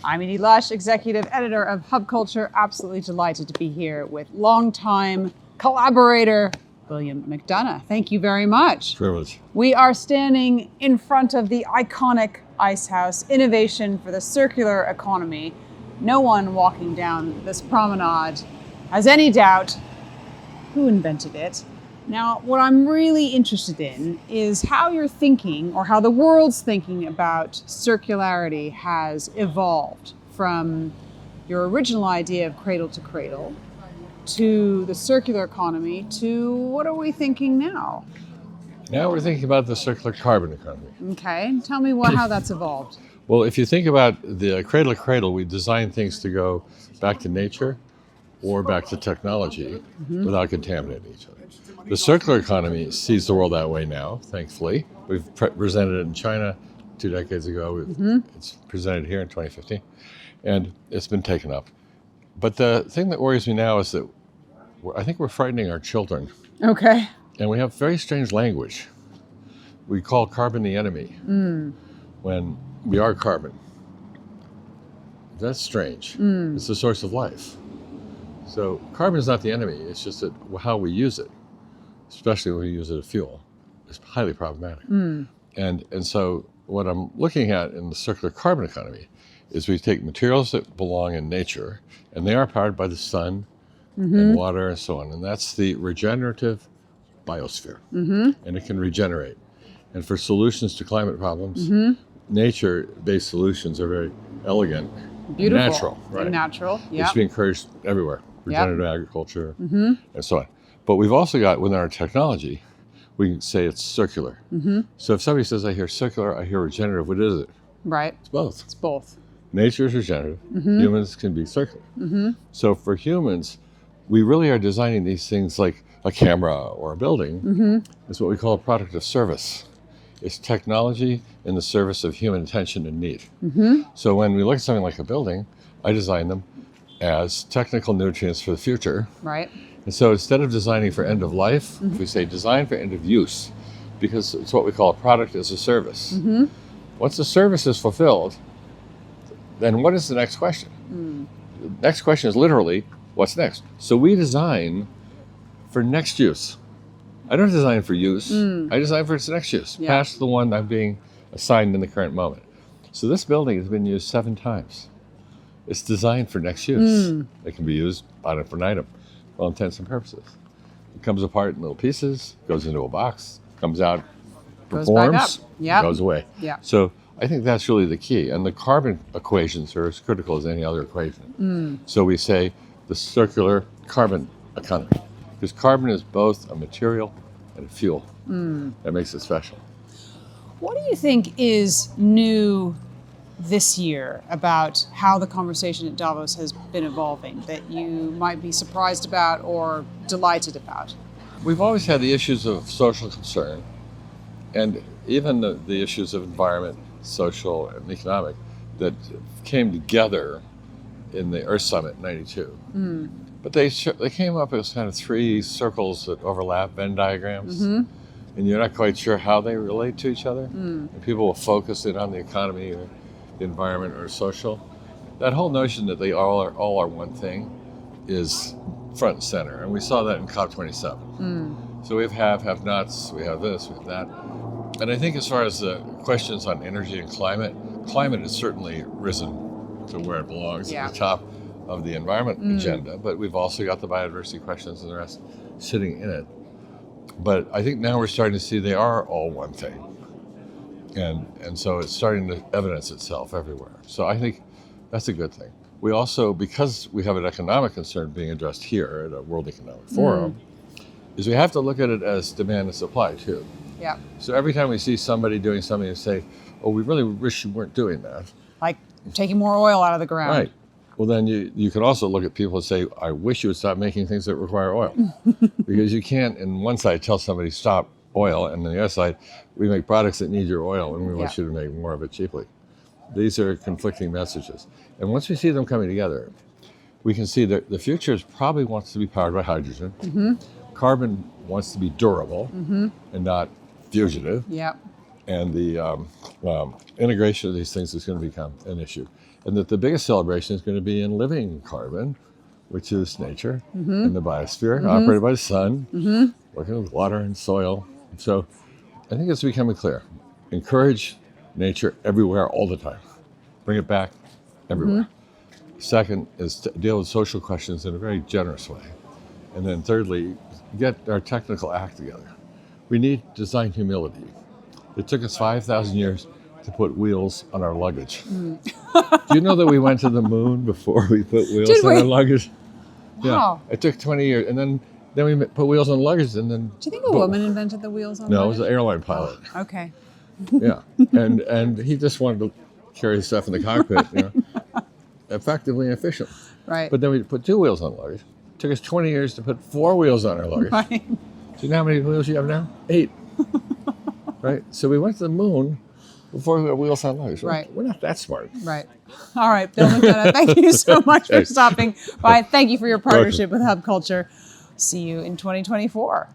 I'm Edie Lush, Executive Editor of Hub Culture. Absolutely delighted to be here with longtime collaborator, William McDonough. Thank you very much. Privilege. We are standing in front of the iconic Ice House, innovation for the circular economy. No one walking down this promenade has any doubt who invented it. Now, what I'm really interested in is how you're thinking, or how the world's thinking about circularity has evolved from your original idea of cradle to cradle to the circular economy to what are we thinking now? Now we're thinking about the circular carbon economy. Okay, tell me how that's evolved. Well, if you think about the cradle to cradle, we design things to go back to nature or back to technology without contaminating each other. The circular economy sees the world that way now, thankfully. We've presented it in China 2 decades ago. It's presented here in 2015, and it's been taken up. But the thing that worries me now is that I think we're frightening our children. Okay. And we have very strange language. We call carbon the enemy when we are carbon. That's strange. It's the source of life. So carbon is not the enemy, it's just that how we use it, especially when we use it as fuel, is highly problematic. And so what I'm looking at in the circular carbon economy is we take materials that belong in nature, and they are powered by the sun and water and so on, and that's the regenerative biosphere, and it can regenerate. And for solutions to climate problems, nature-based solutions are very elegant, Beautiful. natural, right? Natural, It yeah. should be encouraged everywhere, regenerative agriculture and so on. But we've also got, within our technology, we can say it's circular. So if somebody says, I hear circular, I hear regenerative, what is it? Right. It's both. It's both. Nature is regenerative, humans can be circular. So for humans, we really are designing these things like a camera or a building. It's what we call a product of service. It's technology in the service of human attention and need. So when we look at something like a building, I design them as technical nutrients for the future. Right. And so instead of designing for end of life, we say design for end of use, because it's what we call a product as a service. Once the service is fulfilled, then what is the next question? The next question is literally, what's next? So we design for next use. I don't design for use, I design for its next use, past the one I'm being assigned in the current moment. So this building has been used 7 times. It's designed for next use. It can be used ad infinitum, for all intents and purposes. It comes apart in little pieces, goes into a box, comes out, Goes back performs, up. goes away. So I think that's really the key. And the carbon equations are as critical as any other equation. So we say the circular carbon economy, because carbon is both a material and a fuel. That makes it special. What do you think is new this year about how the conversation at Davos has been evolving that you might be surprised about or delighted about? We've always had the issues of social concern, and even the issues of environment, social and economic, that came together in the Earth Summit in '92. But they came up as kind of 3 circles that overlap, Venn diagrams, and you're not quite sure how they relate to each other. And people will focus in on the economy or the environment or social. That whole notion that they all are one thing is front and center, and we saw that in COP27. So we have nots, we have this, we have that. And I think as far as the questions on energy and climate has certainly risen to where it belongs at the top of the environment agenda, but we've also got the biodiversity questions and the rest sitting in it. But I think now we're starting to see they are all one thing. And so it's starting to evidence itself everywhere. So I think that's a good thing. We also, because we have an economic concern being addressed here at a World Economic Forum, is we have to look at it as demand and supply too. Yeah. So every time we see somebody doing something and say, oh, we really wish you weren't doing that. Like taking more oil out of the ground. Right. Well, then you can also look at people and say, I wish you would stop making things that require oil. Because you can't, in one side, tell somebody stop oil, and on the other side, we make products that need your oil, and we want you to make more of it cheaply. These are conflicting messages. And once we see them coming together, we can see that the future probably wants to be powered by hydrogen. Carbon wants to be durable and not fugitive. Yeah. And the integration of these things is going to become an issue. and that the biggest celebration is going to be in living carbon, which is nature and the biosphere, operated by the sun, working with water and soil. So I think it's becoming clear. Encourage nature everywhere all the time. Bring it back everywhere. Second is to deal with social questions in a very generous way. And then thirdly, get our technical act together. We need design humility. It took us 5,000 years to put wheels on our luggage. Do you know that we went to the moon before we put wheels Did on we? our luggage? Wow. Yeah, it took 20 years. And then we put wheels on luggage and then... Do you think a woman invented the wheels on No, it was luggage? an airline pilot. Okay. Yeah, and he just wanted to carry stuff in the cockpit, effectively and efficiently. Right. But then we put 2 wheels on luggage. It took us 20 years to put 4 wheels on our luggage. Right. Do you know how many wheels you have now? 8. Right? So we went to the moon before we had wheels on luggage. Right. We're not that smart. Right. All right, Bill McDonough, thank you so much for stopping by. Thank you for your partnership with Hub Culture. See you in 2024.